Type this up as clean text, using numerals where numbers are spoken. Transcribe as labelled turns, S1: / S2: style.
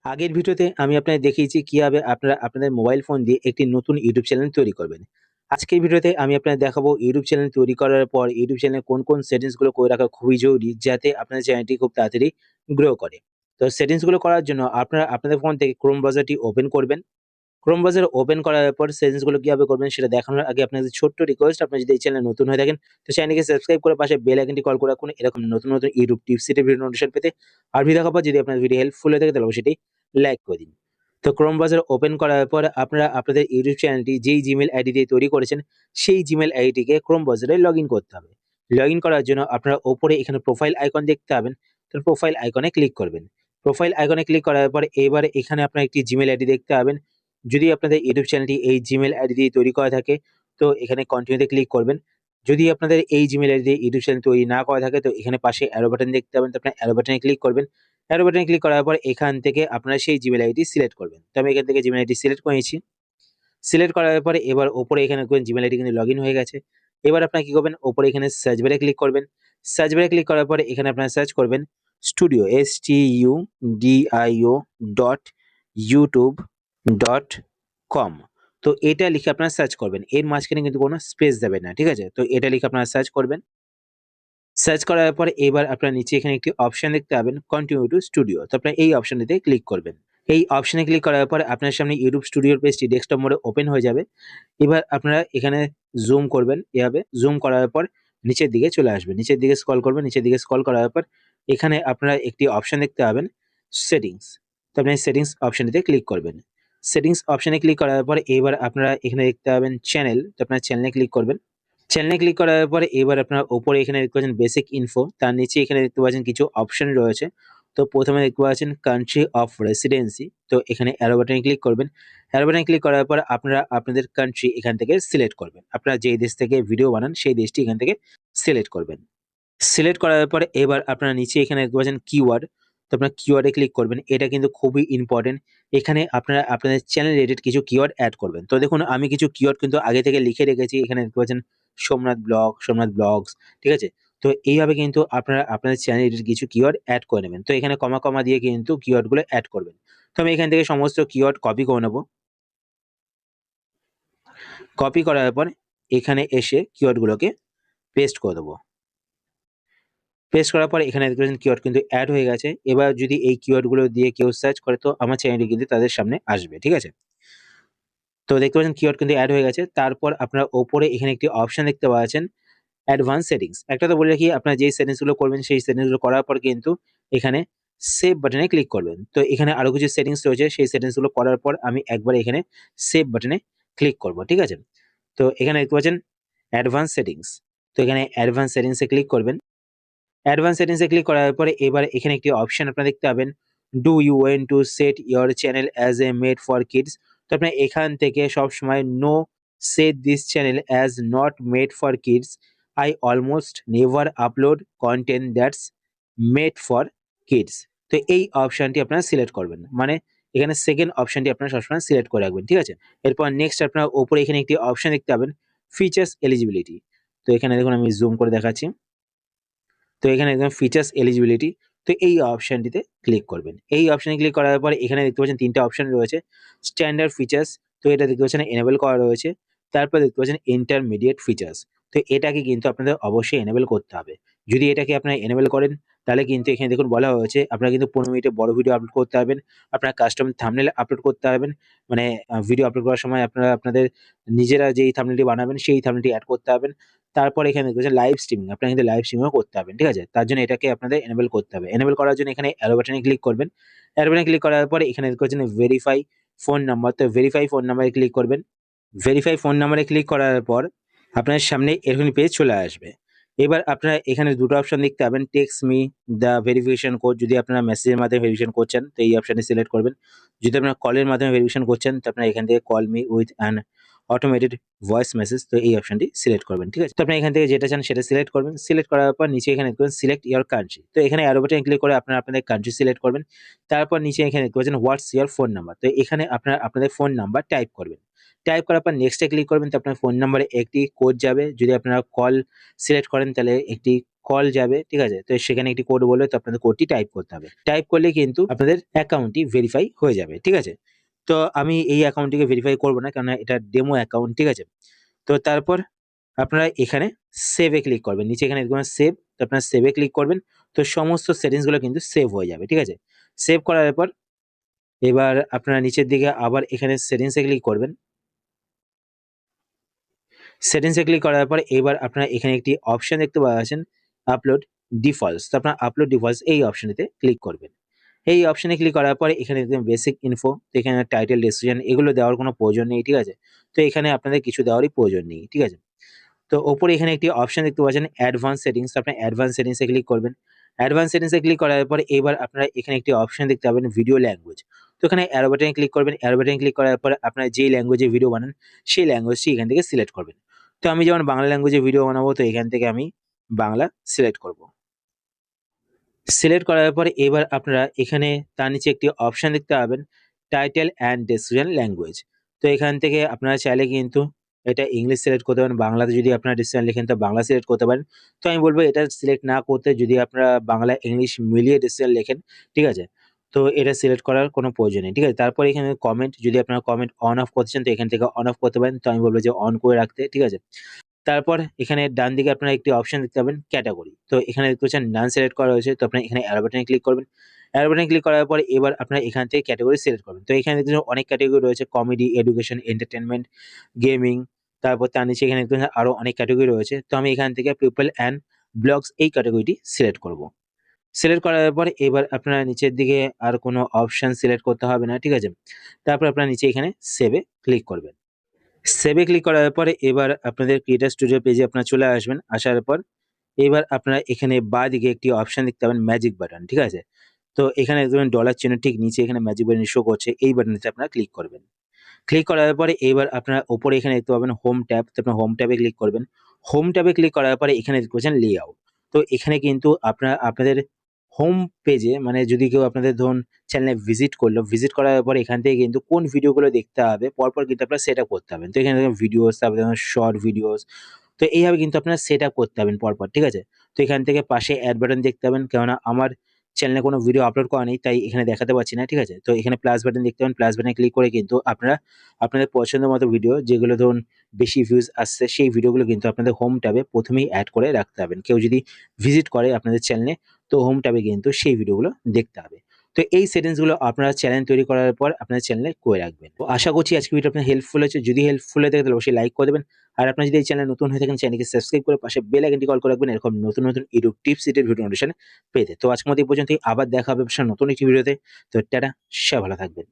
S1: আগের ভিডিওতে আমি আপনাদের দেখিয়েছি কিভাবে আপনারা আপনাদের মোবাইল ফোন দিয়ে একটি নতুন ইউটিউব চ্যানেল তৈরি করবেন। আজকের ভিডিওতে আমি আপনাদের দেখাবো ইউটিউব চ্যানেল তৈরি করার পর ইউটিউব চ্যানেলে কোন সেটিংস গুলো করে রাখা খুবই জরুরি যাতে আপনাদের চ্যানেলটি খুব তাড়াতাড়ি গ্রো করে। তো সেটিংস গুলো করার জন্য আপনারা আপনাদের ফোন থেকে ক্রোম ব্রাউজারটি ওপেন করবেন। ক্রোম ব্রাউজার ওপেন করার পর সেটিংস গুলো কিভাবে করবেন সেটা দেখানোর আগে আপনাদের ছোট্ট রিকোয়েস্ট, আপনি যদি এই চ্যানেলে নতুন হয়ে থাকেন তো চ্যানেলটিকে সাবস্ক্রাইব করে পাশে বেল আইকনটি কল করে রাখুন এরকম নতুন নতুন ইউটিউব টিপস এর ভিডিও নোটিফিকেশন পেতে। আর ভিডিও দেখার পর যদি আপনার ভিডিও হেল্পফুল হয়ে থাকে তাহলে অবশ্যই লাইক করে দিন। তো ক্রোম ব্রাউজার ওপেন করার পর আপনারা আপনাদের ইউটিউব চ্যানেলটি যেই জিমেল আইডি দিয়ে তৈরি করেছেন সেই জিমেল আইডিটিকে ক্রোম ব্রাউজারে লগইন করতে হবে। লগইন করার জন্য আপনারা ওপরে এখানে প্রোফাইল আইকন দেখতে পাবেন। তো প্রোফাইল আইকনে ক্লিক করবেন। প্রোফাইল আইকনে ক্লিক করার পর এবারে এখানে আপনারা একটি জিমেল আইডি দেখতে পাবেন। যদি আপনাদের ইউটিউব চ্যানেলটি এই জিমেল আইডি দিয়ে তৈরি করা থাকে তো এখানে কন্টিনিউতে ক্লিক করবেন। যদি আপনাদের এই জিমেল আইডি দিয়ে ইউটিউব চ্যানেল তৈরি না করা থাকে তো এখানে পাশে অ্যারো বাটন দেখতে পাবেন, তো আপনার অ্যারো বাটনে ক্লিক করবেন। অ্যারো বাটনে ক্লিক করার পর এখান থেকে আপনারা সেই জিমেল আইডি সিলেক্ট করবেন। তো আমি এখান থেকে জিমেল আইডি সিলেক্ট করে নিয়েছি। সিলেক্ট করার পরে এবার উপরে এখানে দেখবেন জিমেল আইডি কিন্তু লগইন হয়ে গেছে। এবার আপনারা কি করবেন, উপরে এখানে সার্চ বারে ক্লিক করবেন। সার্চ বারে ক্লিক করার পরে এখানে আপনারা সার্চ করবেন studio STUDIO dot YouTube dot com. তো এটা লিখে আপনারা সার্চ করবেন, এর মাঝখানে কিন্তু কোনো স্পেস দেবেন না, ঠিক আছে? তো এটা লিখে আপনারা সার্চ করবেন। সার্চ করার পরে এবার আপনারা নিচে এখানে একটি অপশন দেখতে পাবেন কন্টিনিউ টু স্টুডিও, তো আপনারা এই অপশনটিতে ক্লিক করবেন। এই অপশনে ক্লিক করার পরে আপনার সামনে ইউটিউব স্টুডিওর পেজটি ডেস্কটপ মোডে ওপেন হয়ে যাবে। এবার আপনারা এখানে জুম করবেন, এভাবে জুম করার পর নিচের দিকে চলে আসবেন, নিচের দিকে স্ক্রল করবেন, নিচের দিকে স্ক্রল করার পর এখানে আপনারা একটি অপশন দেখতে পাবেন সেটিংস। তো আপনি সেটিংস অপশনটিতে ক্লিক করবেন। সেটিংস অপশনে ক্লিক করার পর এবার আপনারা এখানে দেখতে পাবেন চ্যানেল, তো আপনার চ্যানেলে ক্লিক করবেন। চ্যানেলে ক্লিক করার পরে এবার আপনার উপরে এখানে দেখতে পাচ্ছেন বেসিক ইনফো, তার নিচে এখানে দেখতে পাচ্ছেন কিছু অপশন রয়েছে। তো প্রথমে দেখতে পাচ্ছেন কান্ট্রি অফ রেসিডেন্সি, তো এখানে অ্যারো বাটনে ক্লিক করবেন। অ্যারো বাটনে ক্লিক করার পর আপনারা আপনাদের কান্ট্রি এখান থেকে সিলেক্ট করবেন, আপনারা যেই দেশ থেকে ভিডিও বানান সেই দেশটি এখান থেকে সিলেক্ট করবেন। সিলেক্ট করার পরে এবার আপনারা নিচে এখানে দেখতে পাচ্ছেন কিওয়ার্ড, তো আপনারা কিওয়ার্ডে ক্লিক করবেন। এটা কিন্তু খুবই ইম্পর্টেন্ট। এখানে আপনারা আপনাদের চ্যানেল রিলেটেড কিছু কিওয়ার্ড এড করবেন। তো দেখুন আমি কিছু কিওয়ার্ড কিন্তু আগে থেকে লিখে রেখেছি। এখানে দেখতে পাচ্ছেন সোমনাথ ব্লগ, সোমনাথ ব্লগস, ঠিক আছে? তো এইভাবে কিন্তু আপনারা আপনাদের চ্যানেল রিলেটেড কিছু কিওয়ার্ড এড করে নেবেন। তো এখানে কমা দিয়ে কিন্তু কিওয়ার্ড গুলো এড করবেন। তো আমি এখান থেকে সমস্ত কিওয়ার্ড কপি করে নেব। কপি করার পর এখানে এসে কিওয়ার্ড গুলোকে পেস্ট করে দেবো। পেস্ট করার পর এখানে দেখতে পাচ্ছেন কিওয়ার্ড কিন্তু এড হয়ে গেছে। এবার যদি এই কিওয়ার্ড গুলো দিয়ে কেউ সার্চ করে তো আমার চ্যানেলটি কিন্তু তাদের সামনে আসবে, ঠিক আছে? তো দেখতে পাচ্ছেন কিওয়ার্ড কিন্তু এড হয়ে গেছে। তারপর আপনারা ওপরে এখানে একটি অপশন দেখতে পাচ্ছেন অ্যাডভান্স সেটিংস। একটা তো বলে রাখি, আপনারা যেই সেটিংস গুলো করবেন সেই সেটিংস গুলো করার পর কিন্তু এখানে সেভ বাটনে ক্লিক করবেন। তো এখানে আরো কিছু সেটিংস রয়েছে, সেই সেটিংস গুলো করার পর আমি একবার এখানে সেভ বাটনে ক্লিক করব, ঠিক আছে? তো এখানে দেখতে পাচ্ছেন অ্যাডভান্স সেটিংস, তো এখানে অ্যাডভান্স সেটিংস এ ক্লিক করবেন। অ্যাডভান্স সেটিংস এ ক্লিক করার পরে এবার এখানে একটি অপশন আপনারা দেখতে পাবেন do you want to set your channel as a made for kids. তো আপনারা এখান থেকে সবসময় no set this channel as not made for kids, I almost never upload content that's made for kids. তো এই অপশনটি আপনারা সিলেক্ট করবেন, মানে এখানে সেকেন্ড অপশনটি আপনারা সবসময় সিলেক্ট করে রাখবেন, ঠিক আছে? এরপর নেক্সট আপনারা উপরে এখানে একটি অপশন দেখতে পাবেন ফিচার্স এলিজিবিলিটি। তো এখানে দেখুন আমি জুম করে দেখাচ্ছি। তো এখানে একদম ফিচার্স এলিজিবিলিটি, তো এই অপশনটিতে ক্লিক করবেন। এই অপশনে ক্লিক করার পরে এখানে দেখতে পাচ্ছেন ৩ টে অপশন রয়েছে। স্ট্যান্ডার্ড ফিচার্স, তো এটা দেখতে পাচ্ছেন এনেবল করা রয়েছে। তারপর দেখতে পাচ্ছেন ইন্টারমিডিয়েট ফিচার্স, তো এটাকে কিন্তু আপনাদের অবশ্যই এনেবল করতে হবে। যদি এটাকে আপনারা এনেবল করেন তাহলে কিন্তু এখানে দেখুন বলা হয়েছে আপনারা কিন্তু ১৫ মিনিটে বড় ভিডিও আপলোড করতে পারবেন। আপনারা কাস্টম থাম্বনেল আপলোড করতে পারবেন। মানে ভিডিও আপলোড করার সময় আপনারা আপনাদের নিজেরা যেই থাম্বনেলটি বানাবেন সেই থাম্বনেলটি এড করতে পারবেন। তারপর এখানে দেখতে পাচ্ছেন লাইভ স্ট্রিমিং, আপনারা কিন্তু লাইভ স্ট্রিমিংও করতে পারবেন, ঠিক আছে? তার জন্য এটাকে আপনাদের এনেবল করতে হবে। এনেবল করার জন্য এখানে অ্যারো বাটনে ক্লিক করবেন। অ্যারো বাটনে ক্লিক করার পরে এখানে দেখতে পাচ্ছেন ভেরিফাই ফোন নাম্বার, তো ভেরিফাই ফোন নাম্বারে ক্লিক করবেন। ভেরিফাই ফোন নাম্বারে ক্লিক করার পর আপনার সামনে এরকম পেজ চলে আসবে। এবার আপনারা এখানে দুটো অপশন দেখতে পাবেন text me the verification code, যদি আপনারা মেসেজের মাধ্যমে ভেরিফিকেশন করছেন তো এই অপশনটি সিলেক্ট করবেন। যদি আপনারা কলের মাধ্যমে ভেরিফিকেশন করছেন তো আপনারা এখান থেকে call me with an automated voice message, তো এই অপশনটি সিলেক্ট করবেন, ঠিক আছে? তো আপনি এখান থেকে যেটা চান সেটা সিলেক্ট করবেন। সিলেক্ট করার পর নিচে এখানে দেখবেন সিলেক্ট ইওর কান্ট্রি, তো এখানে অ্যারো বাটনে ক্লিক করে আপনারা আপনাদের কান্ট্রি সিলেক্ট করবেন। তারপর নিচে এখানে দেখতে পাচ্ছেন হোয়াটস ইওর ফোন নাম্বার, তো এখানে আপনারা আপনাদের ফোন নাম্বার টাইপ করবেন। টাইপ করার পর নেক্সট এ ক্লিক করবেন, তো আপনার ফোন নাম্বারে একটি কোড যাবে। যদি আপনারা কল সিলেক্ট করেন তাহলে একটি কল যাবে, ঠিক আছে? তো সেখানে একটি কোড বলবে, তো আপনাদের কোডটি টাইপ করতে হবে। টাইপ করলে কিন্তু আপনাদের অ্যাকাউন্টটি ভেরিফাই হয়ে যাবে, ঠিক আছে? তো আমি এই অ্যাকাউন্টটিকে ভেরিফাই করব না, কেননা এটা ডেমো অ্যাকাউন্ট, ঠিক আছে? তো তারপর আপনারা এখানে সেভ এ ক্লিক করবেন। নিচে এখানে দেখবেন সেভ, তো আপনারা সেভ এ ক্লিক করবেন। তো সমস্ত সেটিংস গুলো কিন্তু সেভ হয়ে যাবে, ঠিক আছে? সেভ করার পর এবার আপনারা নিচের দিকে আবার এখানে সেটিংস এ ক্লিক করবেন। সেটিংস এ ক্লিক করার পর এবার আপনারা এখানে একটি অপশন দেখতে পাচ্ছেন, আপলোড ডিফল্টস। তো আপনারা আপলোড ডিফল্টস এই অপশনটিতে ক্লিক করবেন। এই অপশনে ক্লিক করার পরে এখানে দেখবেন বেসিক ইনফো, তো এখানে টাইটেল, ডেসক্রিপশন এগুলো দেওয়ার কোনো প্রয়োজন নেই, ঠিক আছে? তো এখানে আপনাদের কিছু দেওয়ারই প্রয়োজন নেই, ঠিক আছে? তো ওপরে এখানে একটি অপশন দেখতে পাচ্ছেন অ্যাডভান্স সেটিংস, তো আপনারা অ্যাডভান্স সেটিংস এ ক্লিক করবেন। অ্যাডভান্স সেটিংস এ ক্লিক করার পরে এবার আপনারা এখানে একটি অপশন দেখতে পাবেন ভিডিও ল্যাঙ্গুয়েজ। তো এখানে অ্যারো বাটনে ক্লিক করবেন। অ্যারো বাটনে ক্লিক করার পরে আপনারা যেই ল্যাঙ্গুয়েজে ভিডিও বানান সেই ল্যাঙ্গুয়েজটি এখান থেকে সিলেক্ট করবেন। তো আমি যেমন বাংলা ল্যাঙ্গুয়েজে ভিডিও বানাবো, তো এখান থেকে আমি বাংলা সিলেক্ট করব। সিলেক্ট করার পরে এবার আপনারা এখানে তার নিচে একটি অপশন দেখতে পাবেন টাইটেল অ্যান্ড ডেসক্রিপশন ল্যাঙ্গুয়েজ। তো এখান থেকে আপনারা চাইলে কিন্তু এটা ইংলিশ সিলেক্ট করতে পারেন, বাংলাতে যদি আপনারা ডেসক্রিপশন লেখেন তো বাংলা সিলেক্ট করতে পারেন। তো আমি বলবো এটা সিলেক্ট না করতে, যদি আপনারা বাংলা ইংলিশ মিলিয়ে ডেসক্রিপশন লেখেন, ঠিক আছে? তো এটা সিলেক্ট করার কোনো প্রয়োজন নেই, ঠিক আছে? তারপর এখানে কমেন্ট, যদি আপনারা কমেন্ট অন অফ করতে চান তো এখান থেকে অন অফ করতে পারেন। তো আমি বলবো যে অন করে রাখতে, ঠিক আছে? তারপর এখানে ডান দিকে আপনারা একটি অপশন দেখতে পাবেন ক্যাটেগরি। তো এখানে দেখতে পাচ্ছেন নান সিলেক্ট করা হয়েছে, তো আপনারা এখানে অ্যারো বাটনে ক্লিক করবেন। অ্যারো বাটনে ক্লিক করার পরে এবার আপনারা এখান থেকে ক্যাটেগরি সিলেক্ট করবেন। তো এখানে দেখতে পাচ্ছেন অনেক ক্যাটেগরি রয়েছে, কমেডি, এডুকেশন, এন্টারটেইনমেন্ট, গেমিং। তারপর তার নিচে এখানে দেখতে পাচ্ছেন আরো অনেক ক্যাটেগরি রয়েছে। তো আমি এখান থেকে পিপল অ্যান্ড ব্লগস এই ক্যাটেগরিটি সিলেক্ট করব। সিলেক্ট করার পর এবার আপনারা নিচের দিকে আর কোনো অপশন সিলেক্ট করতে হবে না, ঠিক আছে? তারপর আপনারা নিচে এখানে সেভ এ ক্লিক করবেন। সেভ এ ক্লিক করার পরে এবার আপনাদের ক্রিয়েটর স্টুডিও পেজে আপনারা চলে আসবেন। আসার পর এবার আপনারা এখানে বাঁদিকে একটি অপশন দেখতে পাবেন ম্যাজিক বাটন, ঠিক আছে? তো এখানে দেখবেন ডলার চিহ্ন ঠিক নিচে এখানে ম্যাজিক বাটন শো করছে, এই বাটনটিতে আপনারা ক্লিক করবেন। ক্লিক করার পরে এবার আপনারা উপরে এখানে দেখতে পাবেন হোম ট্যাব, তো আপনারা হোম ট্যাবে ক্লিক করবেন। হোম ট্যাবে ক্লিক করার পরে এখানে দেখতে পাচ্ছেন লেআউট। তো এখানে কিন্তু আপনারা আপনাদের হোম পেজে, মানে যদি কেউ আপনাদের ধরুন চ্যানেলে ভিজিট করলো, ভিজিট করার পরে এখান থেকে কিন্তু কোন ভিডিওগুলো দেখতে হবে পরপর কিন্তু আপনারা সেট আপ করতে হবেন। তো এখানে দেখুন ভিডিওস, তারপরে দেখুন শর্ট ভিডিওস, তো এইভাবে কিন্তু আপনারা সেট আপ করতে হবেন পরপর, ঠিক আছে? তো এখান থেকে পাশে অ্যাড বাটন দেখতে পাবেন, কেননা আমার চ্যানেলে কোনো ভিডিও আপলোড করা নেই তাই এখানে দেখাতে পারছি না, ঠিক আছে? তো এখানে প্লাস বাটন দেখতে পাবেন, প্লাস বাটনে ক্লিক করে কিন্তু আপনারা আপনাদের পছন্দ মতো ভিডিও, যেগুলো ধরুন বেশি ভিউজ আসছে সেই ভিডিওগুলো কিন্তু আপনাদের হোম ট্যাবে প্রথমেই অ্যাড করে রাখতে হবেন। কেউ যদি ভিজিট করে আপনাদের চ্যানেলে তো হোম ট্যাবে কিন্তু সেই ভিডিওগুলো দেখতে হবে। তো এই সেটিংস গুলো আপনারা চ্যানেল তৈরি করার পর আপনাদের চ্যানেলে করে রাখবেন। তো আশা করছি আজকে ভিডিও আপনার হেল্পফুল হয়েছে। যদি হেল্পফুল হয়ে থাকে তাহলে অবশ্যই লাইক করে দেবেন। আর আপনারা যদি এই চ্যানেলে নতুন হয়ে থাকেন চ্যানেলকে সাবস্ক্রাইব করে পাশে বেল আইকনটি কল করে রাখবেন এরকম নতুন নতুন YouTube tips related video notification পেতে। তো আজকের মতো এই পর্যন্তই, আবার দেখা হবে নতুন একটি ভিডিওতে। তো টাটা, সবাই ভালো থাকবেন।